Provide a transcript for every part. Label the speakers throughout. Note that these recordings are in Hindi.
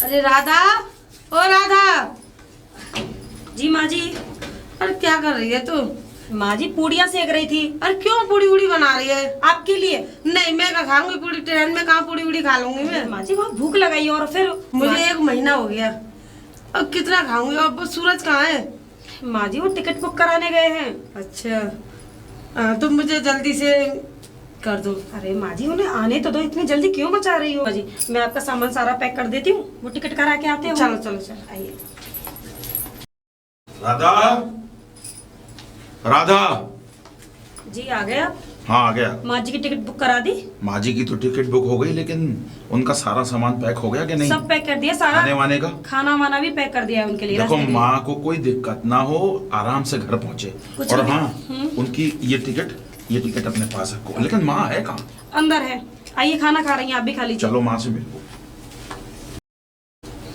Speaker 1: अरे राधा, ओ राधा।
Speaker 2: जी माँ जी।
Speaker 1: अरे क्या कर रही है तू?
Speaker 2: माँ जी पूड़ियाँ सेक रही थी।
Speaker 1: अरे क्यों पूड़ी उड़ी बना रही है?
Speaker 2: आपके लिए।
Speaker 1: नहीं, मैं क्या खाऊंगी पूड़ी, ट्रेन में कहाँ पूड़ी उड़ी खा लूंगी मैं।
Speaker 2: माँ जी बहुत भूख लगाई और फिर
Speaker 1: मुझे 1 महीना हो गया, अब कितना खाऊंगी। अब सूरज कहाँ है?
Speaker 2: माँ जी वो टिकट बुक कराने गए हैं।
Speaker 1: अच्छा, तुम मुझे जल्दी से कर दो।
Speaker 2: अरे माँ जी उन्हें आने तो दो, इतनी जल्दी क्यों मचा रही हो? माँ जी मैं आपका सामान सारा पैक कर देती हूँ, वो टिकट करा के आते हो।
Speaker 1: चलो चलो चलो
Speaker 2: आइए।
Speaker 3: राधा, राधा।
Speaker 2: जी आ गए आप?
Speaker 3: हाँ आ गया।
Speaker 2: माँ जी की टिकट बुक करा दी?
Speaker 3: माँ जी की तो टिकट बुक हो गई, लेकिन उनका सारा सामान पैक हो गया कि नहीं?
Speaker 2: सब पैक कर दिया, सारा
Speaker 3: आने वाने का
Speaker 2: खाना वाना भी पैक कर दिया है उनके लिए।
Speaker 3: देखो
Speaker 2: रास्ते के लिए।
Speaker 3: माँ को कोई दिक्कत ना हो, आराम से घर पहुँचे।
Speaker 2: कुछ
Speaker 3: और
Speaker 2: नहीं।
Speaker 3: हाँ, उनकी ये टिकट अपने पास रखो। लेकिन माँ है कहाँ?
Speaker 2: अंदर है। आइए खाना खा रही हैं, आप भी खा लीजिए।
Speaker 3: चलो माँ से मिलो।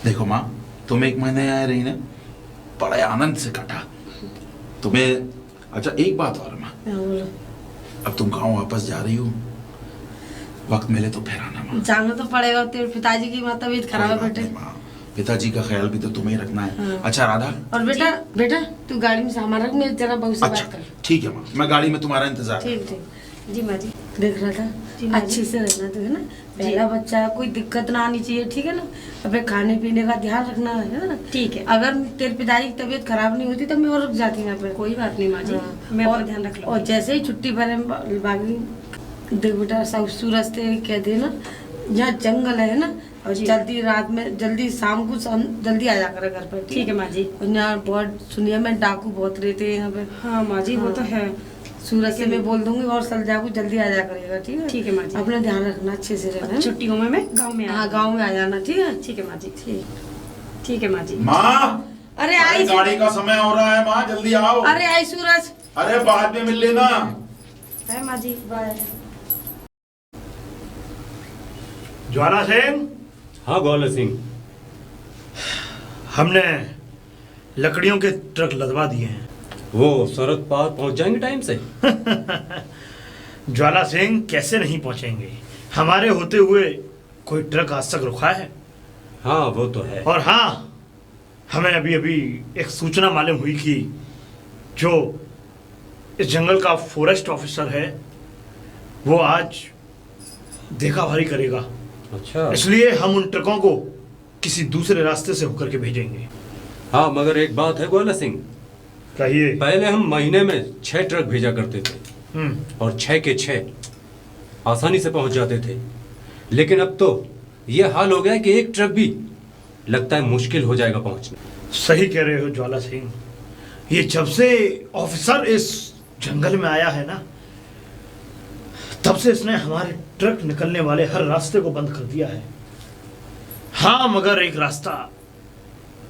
Speaker 3: देखो माँ, तुम 1 महीने आए रही ना, बड़े आनंद से कटा तुम्हें। अच्छा एक बात और माँ, अब तुम गाँव वापस जा रही हो, वक्त मिले तो फिर आना माँ।
Speaker 1: जाना तो पड़ेगा, तेरे पिताजी की तबीयत खराब है बेटे।
Speaker 3: माँ, पिताजी का ख्याल भी तो तुम्हें ही रखना है।
Speaker 1: हाँ।
Speaker 3: अच्छा राधा।
Speaker 1: और बेटा बेटा तू गाड़ी में सामान रख, मेरे जरा बहू से
Speaker 3: अच्छा
Speaker 1: बात कर।
Speaker 3: ठीक है माँ, मैं गाड़ी में तुम्हारा इंतजार।
Speaker 1: ठीक ठीक।
Speaker 2: जी माँ जी।
Speaker 1: देख रहा
Speaker 2: जी
Speaker 1: था,
Speaker 2: माँ
Speaker 1: अच्छे
Speaker 2: जी।
Speaker 1: से रहना तू, है ना? पहला बच्चा है, कोई दिक्कत ना आनी चाहिए, ठीक है ना? अपने खाने पीने का ध्यान रखना है ना?
Speaker 2: ठीक है।
Speaker 1: अगर तेरे पिताजी की तबीयत खराब नहीं होती तो मैं और रुक जाती यहाँ पे।
Speaker 2: कोई बात नहीं माँ जी,
Speaker 1: हाँ।
Speaker 2: मैं अपना
Speaker 1: और-
Speaker 2: ध्यान रख
Speaker 1: और
Speaker 2: लूँगी।
Speaker 1: जैसे ही छुट्टी पर बागी देख बेटा, सब सूरज से कहते हैं ना, यहाँ जंगल है ना, और
Speaker 2: जी।
Speaker 1: जल्दी रात में, जल्दी शाम को जल्दी आ जा कर घर पर।
Speaker 2: ठीक है माँ जी।
Speaker 1: और यहाँ बहुत सुनिए, मैं डाकू बहुत रहते हैं यहाँ पे।
Speaker 2: हाँ माँ जी वो तो है।
Speaker 1: सूरज से मैं बोल दूंगी और सलजा को जल्दी आ जा करेगा, ठीक है?
Speaker 2: ठीक है माँ जी।
Speaker 1: अपना ध्यान रखना, अच्छे से रहना, है ना?
Speaker 2: छुट्टियों में मैं गाँव में
Speaker 1: हाँ गाँव में आ जाना, ठीक है?
Speaker 2: ठीक है माँ जी।
Speaker 1: ठीक।
Speaker 2: ठीक है माँ जी।
Speaker 3: माँ,
Speaker 1: अरे आई
Speaker 3: गाड़ी का समय हो रहा है माँ, जल्दी आओ।
Speaker 1: अरे आई सूरज।
Speaker 3: अरे बाद में मिल लेना।
Speaker 2: है माँ जी।
Speaker 1: बाय।
Speaker 4: ज्वाला सिंह,
Speaker 5: हाँ गौला सिंह।
Speaker 4: हमने लकड़ियों के ट्रक लदवा दिए हैं।
Speaker 5: वो सरहद पार पहुंच जाएंगे टाइम से?
Speaker 4: ज्वाला सिंह कैसे नहीं पहुंचेंगे, हमारे होते हुए कोई ट्रक आज तक रुका है?
Speaker 5: हाँ वो तो है।
Speaker 4: और हाँ, हमें अभी अभी एक सूचना मालूम हुई कि जो इस जंगल का फॉरेस्ट ऑफिसर है वो आज देखा भारी करेगा।
Speaker 5: अच्छा।
Speaker 4: इसलिए हम उन ट्रकों को किसी दूसरे रास्ते से होकर के भेजेंगे।
Speaker 5: हाँ मगर एक बात है गौला सिंह,
Speaker 4: कहिए।
Speaker 5: पहले हम महीने में 6 ट्रक भेजा करते थे और 6 के 6 आसानी से पहुंच जाते थे। लेकिन अब तो ये हाल हो गया है कि एक ट्रक भी लगता है मुश्किल हो जाएगा पहुंचना।
Speaker 4: सही कह रहे हो ज्वाला सिंह, ये जब से ऑफिसर इस जंगल में आया है ना, तब से इसने हमारे ट्रक निकलने वाले हर रास्ते को बंद कर दिया है। हाँ मगर एक रास्ता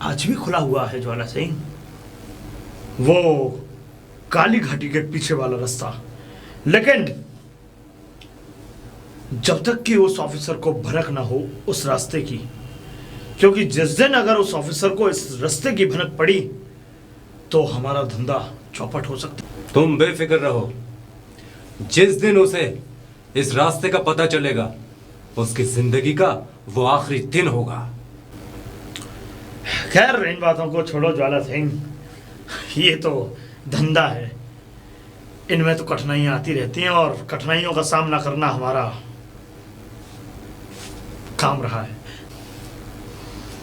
Speaker 4: आज भी खुला हुआ है ज्वाला सिंह, वो काली घाटी के पीछे वाला रास्ता। लेकिन जब तक कि उस ऑफिसर को भनक ना हो उस रास्ते की, क्योंकि जिस दिन अगर उस ऑफिसर को इस रास्ते की भनक पड़ी तो हमारा धंधा चौपट हो सकता है।
Speaker 5: तुम बेफिक्र रहो, जिस दिन उसे इस रास्ते का पता चलेगा उसकी जिंदगी का वो आखिरी दिन होगा।
Speaker 4: खैर इन बातों को छोड़ो ज्वाला सिंह, ये तो धंधा है, इनमें तो कठिनाइयां आती रहती हैं और कठिनाइयों का सामना करना हमारा काम रहा है।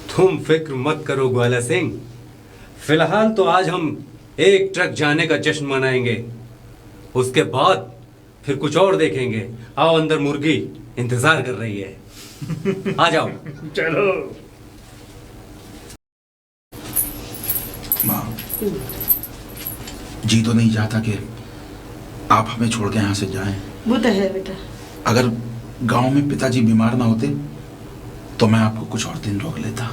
Speaker 5: तुम फिक्र मत करो ग्वाला सिंह, फिलहाल तो आज हम एक ट्रक जाने का जश्न मनाएंगे, उसके बाद फिर कुछ और देखेंगे। आओ अंदर, मुर्गी इंतजार कर रही है। आ जाओ।
Speaker 4: चलो।
Speaker 3: माँ, जी तो नहीं चाहता कि आप हमें छोड़ के यहाँ से जाएं।
Speaker 1: वो तो है बेटा।
Speaker 3: अगर गांव में पिताजी बीमार ना होते तो मैं आपको कुछ और दिन रोक लेता।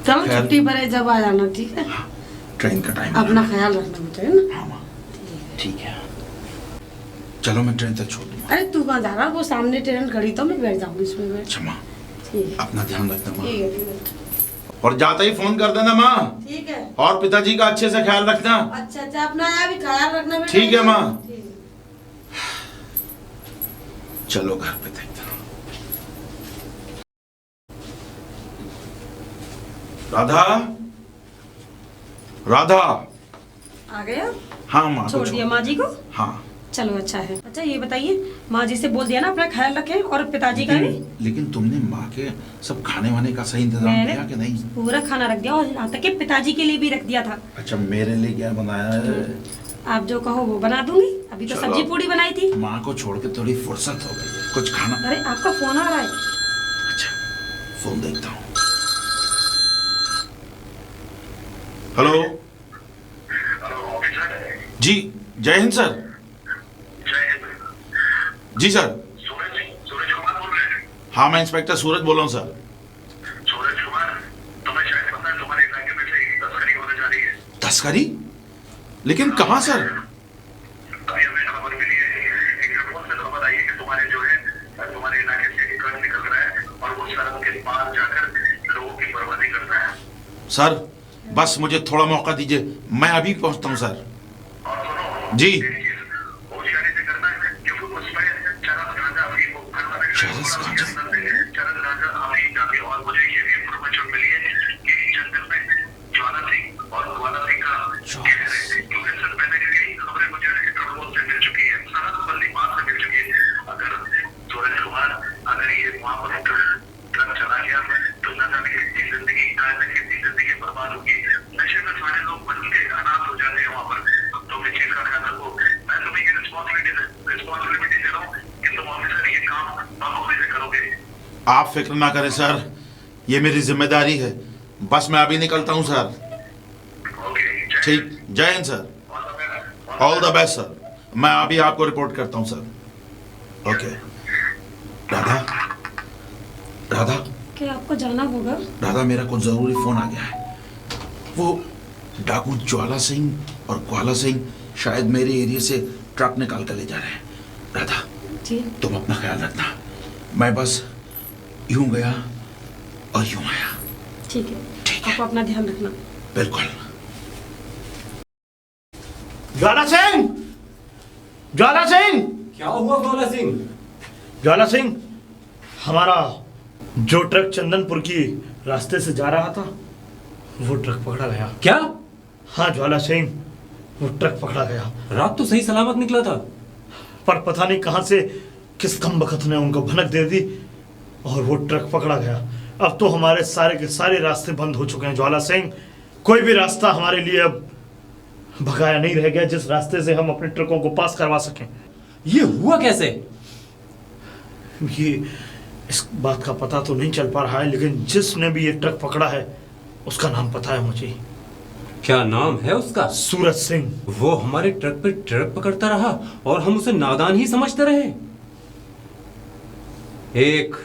Speaker 1: चलो
Speaker 3: खैर।
Speaker 1: छुट्टी पर है जब आ जाना, ठीक है?
Speaker 3: हाँ, ट्रेन का टाइम
Speaker 1: अपना ख्याल रखना बेटा, है ना?
Speaker 3: हाँ माँ, ठीक है। चलो मैं ट्रेन तक छोड़ दूंगा।
Speaker 1: अरे तू कहाँ जा रहा? वो सामने ट्रेन खड़ी तो मैं बैठ जाऊंगी इसमें बैठ।
Speaker 3: अच्छा माँ,
Speaker 1: ठीक है
Speaker 3: अपना ध्यान रखना माँ।
Speaker 1: ठीक है ठीक है
Speaker 3: और जाते ही फोन कर देना माँ।
Speaker 1: ठीक है।
Speaker 3: और पिताजी का अच्छे से ख्याल रखना।
Speaker 1: अच्छा अच्छा, अपना यहाँ भी ख्याल रखना बेटा।
Speaker 3: ठीक है माँ।
Speaker 1: ठीक है।
Speaker 3: चलो घर पे देखता हूँ। राधा, राधा।
Speaker 2: आ गया?
Speaker 3: हाँ माँ को
Speaker 2: छोड़ दिया माँ जी को?
Speaker 3: हाँ।
Speaker 2: चलो अच्छा है। अच्छा ये बताइए, माँ जी से बोल दिया ना अपना ख्याल रखें, और पिताजी का भी?
Speaker 3: लेकिन तुमने माँ के सब खाने वाने का सही इंतजाम
Speaker 2: मैंने
Speaker 3: किया कि नहीं?
Speaker 2: पूरा खाना रख दिया, और यहाँ तक कि पिताजी के लिए भी रख दिया था।
Speaker 3: अच्छा, मेरे लिए क्या बनाया है?
Speaker 2: आप जो कहो वो बना दूंगी। अभी तो
Speaker 3: चलो।
Speaker 2: सब्जी पूड़ी बनाई थी।
Speaker 3: माँ को छोड़ के थोड़ी फुर्सत हो गई है, कुछ खाना।
Speaker 2: अरे आपका फोन आ रहा है।
Speaker 3: अच्छा, फोन देखता हूँ। हेलो जी, जय हिंद सर। जी सर।
Speaker 6: सूरज कुमार बोल रहे हैं?
Speaker 3: हाँ, मैं इंस्पेक्टर सूरज बोल रहा हूँ सर।
Speaker 6: सूरज कुमार, तुम्हें शायद पता है तुम्हारे इलाके में से तस्करी होने जा रही है।
Speaker 3: तस्करी? लेकिन कहाँ सर?
Speaker 6: अभी हमें खबर मिली है, एक रिपोर्ट से खबर आई है कि तुम्हारे जो है तुम्हारे इलाके से एक ट्रक निकल रहा है और वो सड़क के पार जाकर लोगों की बर्बादी कर रहा है।
Speaker 3: सर बस मुझे थोड़ा मौका दीजिए, मैं अभी पहुँचता हूँ सर।
Speaker 6: और सुनो
Speaker 3: जी।
Speaker 6: होशियारी से करना है, क्योंकि उसमें चरस गांजा अभी वो
Speaker 3: चरस गांजा?
Speaker 6: चरस गांजा अभी जाके, और मुझे ये भी इंफॉर्मेशन मिली है कि जंगल में ज्वाला सिंह और ग्वाला सिंह का गहर है। क्योंकि सर पहले कई खबरें मुझे इंटरपोल से मिल चुकी है, सरहद बल्ली पार से मिल चुकी है। अगर सूरज कुमार, अगर ये वहाँ पर ट्रक चला गया तो न जाने कितनी जिंदगी, कितनी जिंदगी बर्बाद होगी। नशे में सारे लोग बन के अनाथ हो जाते हैं वहाँ पर। तुम इस चीज का ख्याल रखो। मैं तुम्हें ये रिस्पॉन्सिबिलिटी दे रहा हूँ कि तुम ऑफिसर ये काम बखूबी से करोगे।
Speaker 3: आप फिक्र ना करें सर, ये मेरी जिम्मेदारी है। बस मैं अभी निकलता हूँ सर।
Speaker 6: ओके,
Speaker 3: ठीक, जय Hind sir. All the best sir. मैं अभी आपको रिपोर्ट करता हूँ सर। ओके। राधा, राधा,
Speaker 2: क्या आपको जाना होगा?
Speaker 3: राधा, मेरा कुछ जरूरी फोन आ गया है। वो डाकू ज्वाला सिंह और ग्वाला सिंह शायद मेरे एरिया से ट्रक निकाल कर ले जा रहे हैं। राधा,
Speaker 2: जी।
Speaker 3: तुम अपना ख्याल रखना। मैं बस यूं गया और यूं आया।
Speaker 2: ठीक है,
Speaker 3: ठीक है।
Speaker 2: आपको अपना ध्यान रखना।
Speaker 3: बिल्कुल।
Speaker 4: ज्वाला सिंह, ज्वाला सिंह,
Speaker 5: क्या हुआ ग्वाला सिंह?
Speaker 4: ज्वाला सिंह, हमारा जो ट्रक चंदनपुर की रास्ते से जा रहा था वो ट्रक पकड़ा गया।
Speaker 5: क्या?
Speaker 4: हाँ ज्वाला सिंह, वो ट्रक पकड़ा गया।
Speaker 5: रात तो सही सलामत निकला था।
Speaker 4: पर पता नहीं कहां से किस कम बखत ने उनको भनक दे दी और वो ट्रक पकड़ा गया। अब तो हमारे सारे के सारे रास्ते बंद हो चुके हैं ज्वाला सिंह। कोई भी रास्ता हमारे लिए अब भगाया नहीं रह गया जिस रास्ते से हम अपने ट्रकों को पास करवा सकें।
Speaker 5: ये हुआ कैसे?
Speaker 4: ये इस बात का पता तो नहीं चल पा रहा है, लेकिन जिसने भी ये ट्रक पकड़ा है उसका नाम पता है मुझे।
Speaker 5: क्या नाम है उसका?
Speaker 4: सूरज सिंह।
Speaker 5: वो हमारे ट्रक पे ट्रक पकड़ता रहा और हम उसे नादान ही समझते रहे। एक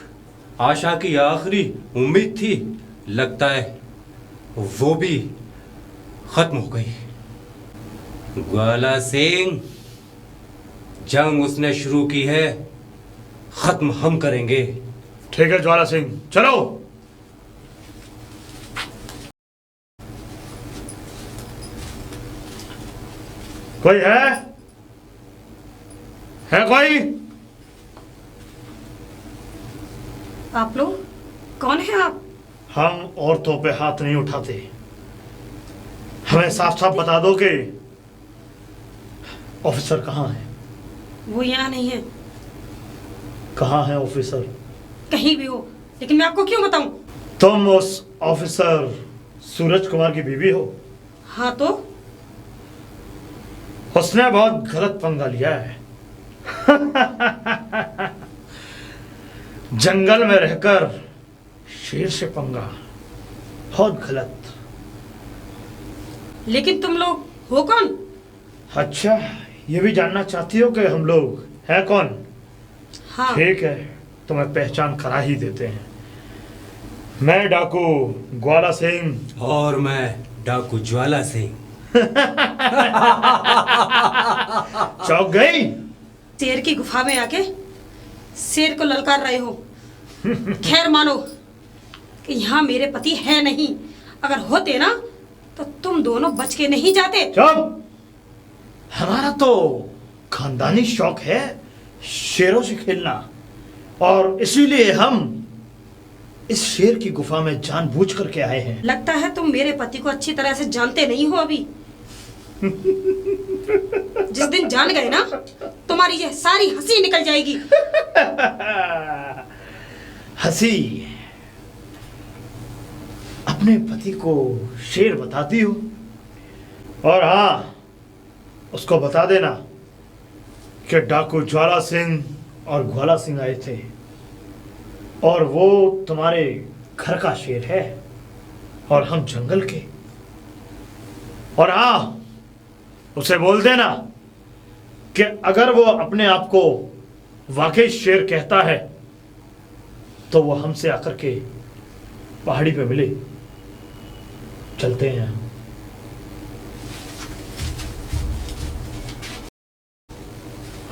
Speaker 5: आशा की आखिरी उम्मीद थी, लगता है वो भी खत्म हो गई। ग्वाला सिंह, जंग उसने शुरू की है, खत्म हम करेंगे।
Speaker 4: ठीक है ज्वाला सिंह, चलो। कोई है कोई?
Speaker 2: आप लोग कौन है आप?
Speaker 4: हम औरतों पे हाथ नहीं उठाते। हमें साफ साफ बता दो कि ऑफिसर कहाँ है?
Speaker 2: वो यहाँ नहीं है।
Speaker 4: कहाँ है ऑफिसर?
Speaker 2: कहीं भी हो, लेकिन मैं आपको क्यों बताऊं?
Speaker 4: तुम उस ऑफिसर सूरज कुमार की बीवी हो?
Speaker 2: हाँ तो?
Speaker 4: उसने बहुत गलत पंगा लिया है। जंगल में रहकर शेर से पंगा, बहुत गलत।
Speaker 2: लेकिन तुम लोग हो कौन?
Speaker 4: अच्छा, ये भी जानना चाहती हो कि हम लोग हैं कौन?
Speaker 2: हाँ।
Speaker 4: ठीक है, तुम्हें पहचान करा ही देते हैं। मैं डाकू ग्वाला सिंह।
Speaker 5: और मैं डाकू ज्वाला सिंह।
Speaker 4: चौंक गई?
Speaker 2: शेर की गुफा में आके शेर को ललकार रहे हो। खैर मानो कि यहाँ मेरे पति है नहीं। अगर होते ना तो तुम दोनों बच के नहीं जाते।
Speaker 4: चुप! हमारा तो खानदानी शौक है शेरों से खेलना, और इसीलिए हम इस शेर की गुफा में जानबूझ करके आए हैं।
Speaker 2: लगता है तुम मेरे पति को अच्छी तरह से जानते नहीं हो अभी। जिस दिन जान गए ना, तुम्हारी ये सारी हंसी निकल जाएगी।
Speaker 4: हंसी? अपने पति को शेर बताती हो? और हाँ, उसको बता देना कि डाकू ज्वाला सिंह और ग्वाला सिंह आए थे और वो तुम्हारे घर का शेर है और हम जंगल के। और हाँ, उसे बोल देना कि अगर वो अपने आप को वाकई शेर कहता है तो वो हमसे आकर के पहाड़ी पे मिले। चलते हैं।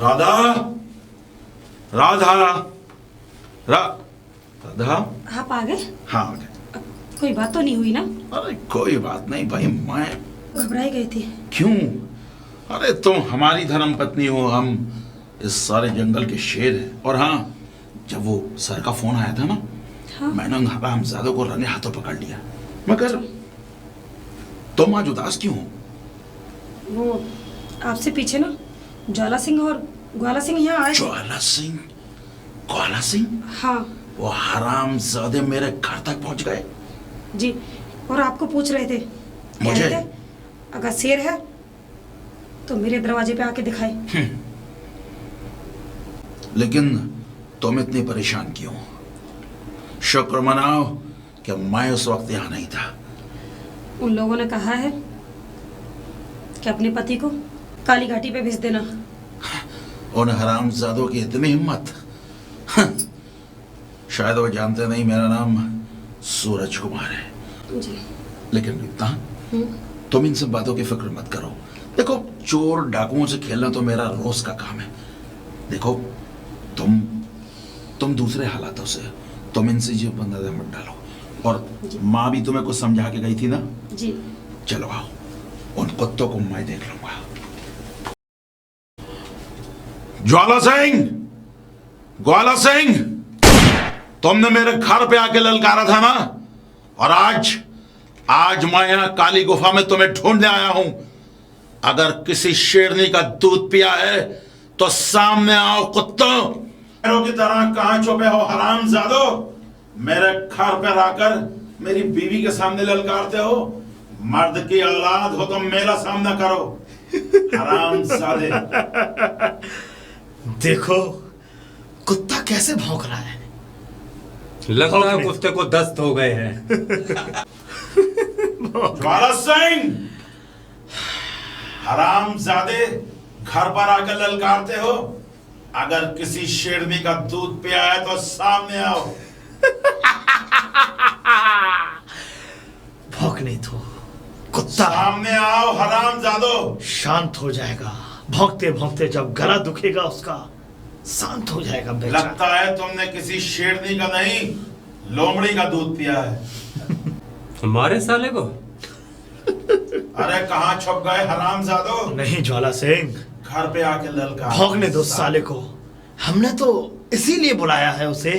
Speaker 3: राधा, राधा, राधा।
Speaker 2: आप आ गए?
Speaker 3: हाँ आ गए।
Speaker 2: कोई बात तो नहीं हुई ना?
Speaker 3: अरे कोई बात नहीं भाई, मैं
Speaker 2: घबराई गई थी।
Speaker 3: क्यों? अरे तुम हमारी धर्म पत्नी हो, हम इस सारे जंगल के शेर हैं। और हाँ, जब वो सर का फोन आया था ना,
Speaker 2: हाँ?
Speaker 3: मैंने उन हरामजादों को रंगे हाथों पकड़ लिया। मगर तुम आज उदास क्यों हो?
Speaker 2: वो आपसे पीछे ना ज्वाला सिंह और ग्वाला सिंह यहाँ आए थे।
Speaker 3: ज्वाला सिंह, ग्वाला सिंह?
Speaker 2: हाँ
Speaker 3: वो हरामजादे मेरे घर तक पहुंच गए।
Speaker 2: जी, और आपको पूछ रहे थे, कह
Speaker 3: मुझे?
Speaker 2: रहे थे अगर शेर है तो मेरे दरवाजे पे आके दिखाए।
Speaker 3: लेकिन तुम इतनी परेशान क्यों? शुक्र मनाओ कि मैं उस वक्त यहाँ नहीं था।
Speaker 2: उन लोगों ने कहा है कि अपने पति को काली घाटी पे भेज देना।
Speaker 3: उन हरामजादों की इतनी हिम्मत! शायद वो जानते नहीं मेरा नाम सूरज कुमार है।
Speaker 2: जी।
Speaker 3: लेकिन रीता, तुम इन सब बातों की फिक्र मत करो। देखो, चोर डाकुओं से खेलना तो मेरा रोज का काम है। देखो, तुम दूसरे हालातों से, तुम इनसे जीव पर नजर मत डालो। और माँ भी तुम्हें कुछ समझा के गई थी ना?
Speaker 2: जी।
Speaker 3: चलो आओ, उन कुत्तों को मैं देख लूंगा। ज्वाला सिंह, ग्वाला सिंह, तुमने मेरे घर पे आके ललकारा था ना, और आज मैं यहां काली गुफा में तुम्हें ढूंढने आया हूं। अगर किसी शेरनी का दूध पिया है तो सामने आओ कुत्तों। शेरों की तरह कहां छुपे हो हरामजादो? मेरे घर पर आकर मेरी बीवी के सामने ललकारते हो। मर्द की औलाद हो तो मेरा सामना करो, हरामजादे।
Speaker 4: देखो कुत्ता कैसे भौंक रहा है।
Speaker 5: लगता है कुत्ते को दस्त हो गए हैं।
Speaker 3: ज्वाला सिंह, हरामजादे, घर पर आकर ललकारते हो। अगर किसी शेरनी का दूध पिया है तो सामने आओ।
Speaker 4: भौंक नहीं तो कुत्ता
Speaker 3: सामने आओ हरामजादो।
Speaker 4: शांत हो जाएगा। भौंकते भौंकते जब गला दुखेगा उसका, शांत हो जाएगा बेचारा।
Speaker 3: लगता है तुमने किसी शेरनी का नहीं, लोमड़ी का दूध पिया है।
Speaker 5: हमारे साले को?
Speaker 3: अरे कहाँ छुप गए हरामजादो?
Speaker 4: नहीं ज्वाला सिंह,
Speaker 3: घर पे आके ललकार।
Speaker 4: भौंकने दो साले को। हमने तो इसीलिए बुलाया है उसे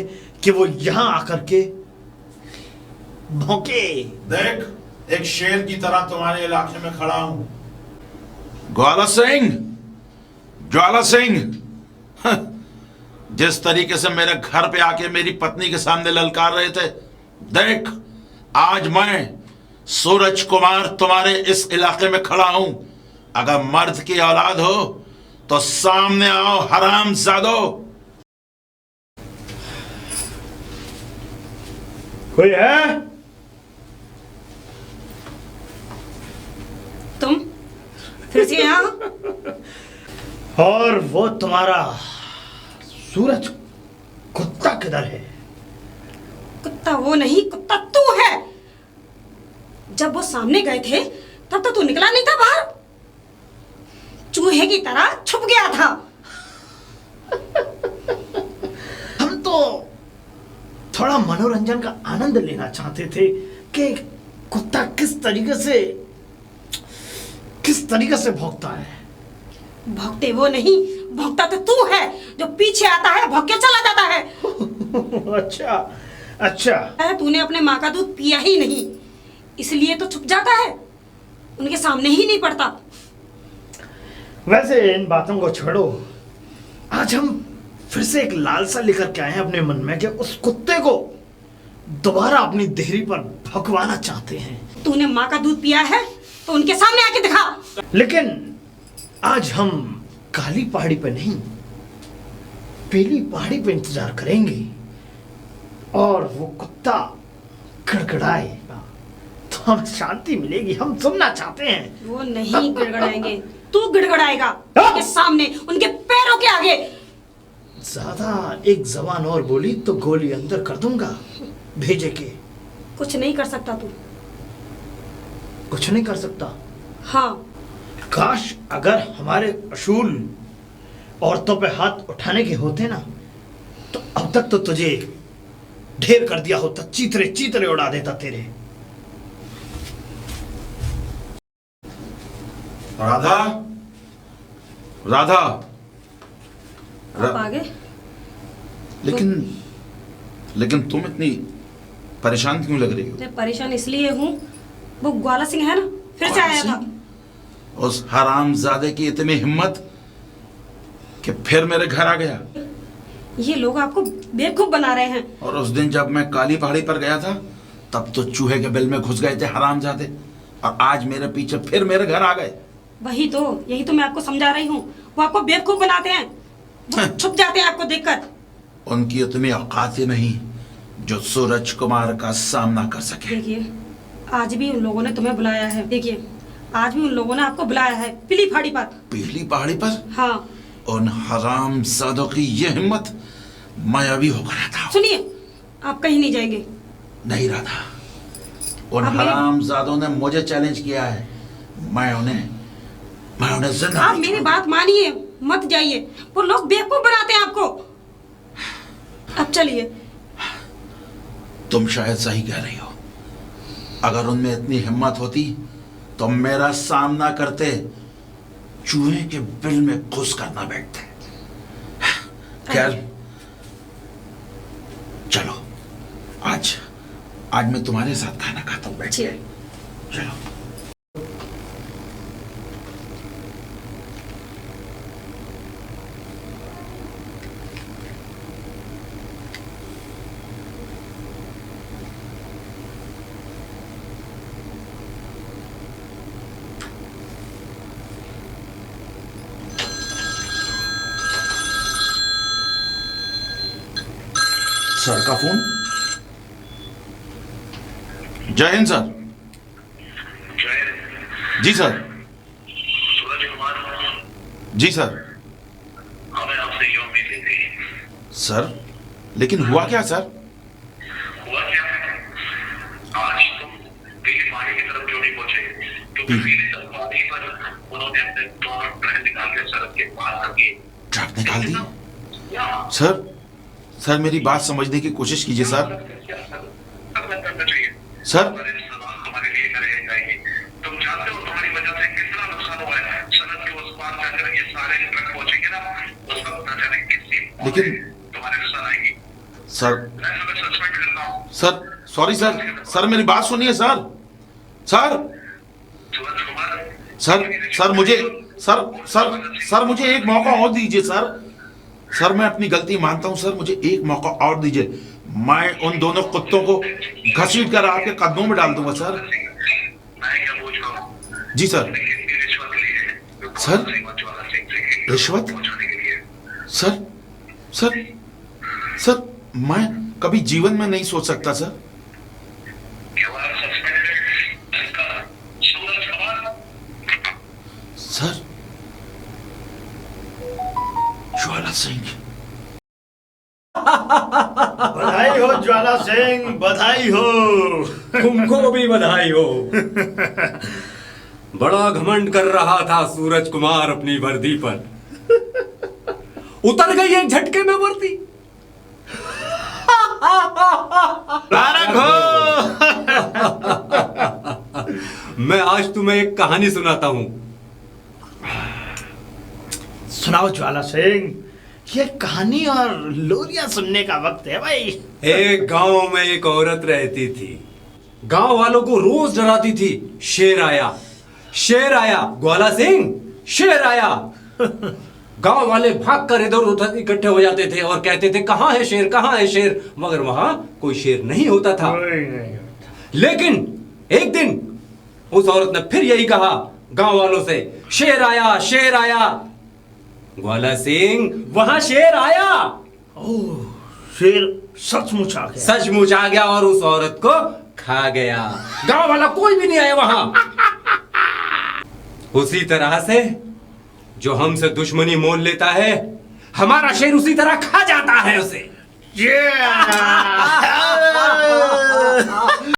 Speaker 4: कि वो यहाँ आकर के भौंके।
Speaker 3: देख, एक शेर की तरह तुम्हारे इलाके में खड़ा हूं। ग्वाला सिंह, ज्वाला सिंह, जिस तरीके से मेरे घर पे आके मेरी पत्नी के सामने ललकार रहे थे, देख आज मैं सूरज कुमार तुम्हारे इस इलाके में खड़ा हूं। अगर मर्द की औलाद हो तो सामने आओ हरामजादो।
Speaker 4: कोई है?
Speaker 2: तुम फिर से यहाँ?
Speaker 4: और वो तुम्हारा सूरज कुत्ता किधर है?
Speaker 2: कुत्ता वो नहीं, कुत्ता तू है। जब वो सामने गए थे तब तो तू निकला नहीं था बाहर, चूहे की तरह छुप गया था।
Speaker 4: हम तो थोड़ा मनोरंजन का आनंद लेना चाहते थे कि कुत्ता किस तरीके से भौंकता है।
Speaker 2: भौंकते वो नहीं, भौंकता तो तू है, जो पीछे आता है भौंक के चला जाता है।
Speaker 4: अच्छा,
Speaker 2: तूने अपने माँ का दूध पिया ही नहीं, इसलिए तो छुप जाता है, उनके सामने ही नहीं पड़ता।
Speaker 4: वैसे इन बातों को छोड़ो, आज हम फिर से एक लालसा लेकर के आए हैं अपने मन में कि उस कुत्ते को दोबारा अपनी देहरी पर भगवाना चाहते हैं।
Speaker 2: तूने माँ का दूध पिया है तो उनके सामने आके दिखा।
Speaker 4: लेकिन आज हम काली पहाड़ी पे नहीं, पीली पहाड़ी पे इंतजार करेंगे, और वो कुत्ता गड़गड़ाएगा तो हमें शांति मिलेगी। हम सुनना चाहते हैं।
Speaker 2: वो नहीं गड़गड़ाएंगे, तू गड़गड़ाएगा उनके सामने, उनके पैरों के आगे।
Speaker 4: ज्यादा एक जबान और बोली तो गोली अंदर कर दूंगा भेजे के।
Speaker 2: कुछ नहीं कर सकता तू।
Speaker 4: कुछ नहीं कर सकता?
Speaker 2: हाँ।
Speaker 4: काश अगर हमारे असूल औरतों पे हाथ उठाने के होते ना, तो अब तक तो तुझे ढेर कर दिया होता, चीतरे चीतरे उड़ा देता तेरे।
Speaker 3: राधा, राधा।
Speaker 2: आप आगे।
Speaker 3: लेकिन तुम इतनी परेशान क्यों लग रही हो?
Speaker 2: मैं परेशान इसलिए हूँ, वो ग्वाला सिंह है ना, फिर से आया था।
Speaker 3: उस हरामजादे की इतनी हिम्मत कि फिर मेरे घर आ गया।
Speaker 2: ये लोग आपको बेवकूफ बना रहे हैं।
Speaker 3: और उस दिन जब मैं काली पहाड़ी पर गया था, तब तो चूहे के बिल में घुस गए थे हरामजादे, और आज मेरे पीछे फिर मेरे घर आ गए।
Speaker 2: वही तो, यही तो मैं आपको समझा रही हूँ। वो आपको बेवकूफ बनाते हैं, वो छुप जाते हैं आपको देखकर।
Speaker 3: उनकी इतनी औकात ही नहीं जो सूरज कुमार का सामना कर सके।
Speaker 2: देखिए, आज भी उन लोगों ने तुम्हें बुलाया है। देखिए, आज भी उन लोगों ने आपको बुलाया है पीली पहाड़ी पर।
Speaker 3: पीली पहाड़ी पर?
Speaker 2: हाँ।
Speaker 3: उन हरामजादों की ये हिम्मत, मैं अभी होकर आता हूँ।
Speaker 2: सुनिए, आप कहीं नहीं जाएंगे।
Speaker 3: नहीं राधा, उन
Speaker 2: आप मेरे-
Speaker 3: हरामजादों ने मुझे चैलेंज किया है। मैं उन्हें जिंदा
Speaker 2: आप
Speaker 3: नहीं
Speaker 2: मेरी
Speaker 3: छोड़ूंगा।
Speaker 2: बात मानिए, मत जाइए। वो लोग बेवकूफ बनाते हैं आपको। अब चलिए।
Speaker 3: तुम शायद सही कह रही हो। अगर उनमें इतनी हिम्मत होती तो मेरा सामना करते चूहे के बिल में घुस कर ना बैठते। खैर चलो, आज मैं तुम्हारे साथ खाना खाता हूँ, बैठ के। चलो। सर का फोन। जय हिंद सर। जी सर।
Speaker 6: सूरज कुमार।
Speaker 3: जी सर।
Speaker 6: हमें आपसे ये उम्मीद थी।
Speaker 3: सर, लेकिन हुआ क्या सर?
Speaker 6: हुआ क्या? आज तुम पीली पहाड़ी की तरफ क्यों नहीं पहुंचे? क्योंकि पीली पहाड़ी पर उन्होंने अपने दोनों ट्रक निकाल के सड़क के पास रखी।
Speaker 3: ट्रक निकाल दी? सर मेरी बात समझने की कोशिश कीजिए सर। सर,
Speaker 6: हमारे लिए करे जाएगी। तुम जानते हो तुम्हारी वजह से कितना नुकसान हुआ है। सड़क के उस पार जाकर ये सारे ट्रक पहुंचेंगे ना, उस वक्त न जाने कितनी
Speaker 3: लेकिन
Speaker 6: तुम्हारे सर आएगी।
Speaker 3: सर
Speaker 6: मैं तुम्हें सस्पेंड करता हूँ।
Speaker 3: सर सॉरी सर मेरी बात सुनिए सर।
Speaker 6: सूरज कुमार।
Speaker 3: सर मुझे एक मौका और दीजिए सर मैं अपनी गलती मानता हूं सर, मुझे एक मौका और दीजिए। मैं उन दोनों कुत्तों को घसीट कर आपके कदमों में डाल दूंगा सर।
Speaker 6: मैं क्या पूछ रहा हूँ?
Speaker 3: जी सर।
Speaker 6: कितनी रिश्वत ली है?
Speaker 3: सर?
Speaker 6: ज्वाला सिंह से
Speaker 3: रिश्वत?
Speaker 6: पहुंचाने के लिए।
Speaker 3: सर मैं कभी जीवन में नहीं सोच सकता सर।
Speaker 6: क्या वो आप सस्पेंड है? इसका सूरज कुमार।
Speaker 3: सर, ज्वाला सिंह।
Speaker 4: बधाई हो ज्वाला सिंह, बधाई हो।
Speaker 5: तुमको भी बधाई हो। बड़ा घमंड कर रहा था सूरज कुमार अपनी वर्दी पर, उतर गई एक झटके में वर्दी। मैं आज तुम्हें एक कहानी सुनाता हूं।
Speaker 4: सुनाओ ज्वाला सिंह, ये कहानी और लोरियां सुनने का वक्त है भाई।
Speaker 5: एक गांव में एक औरत रहती थी। गांव वालों को रोज डराती थी, शेर आया, शेर आया, ग्वाला सिंह शेर आया। गांव वाले भाग कर इधर उधर इकट्ठे हो जाते थे और कहते थे कहां है शेर, कहां है शेर, मगर वहां कोई शेर नहीं होता था। लेकिन एक दिन उस औरत ने फिर यही कहा गांव वालों से, शेर आया, शेर आया। ग्वाला सिंह, वहां शेर आया।
Speaker 4: ओह, शेर सचमुच आ गया।
Speaker 5: सचमुच आ गया और उस औरत को खा गया। गांव वाला कोई भी नहीं आया वहां। उसी तरह से जो हमसे दुश्मनी मोल लेता है, हमारा शेर उसी तरह खा जाता है उसे।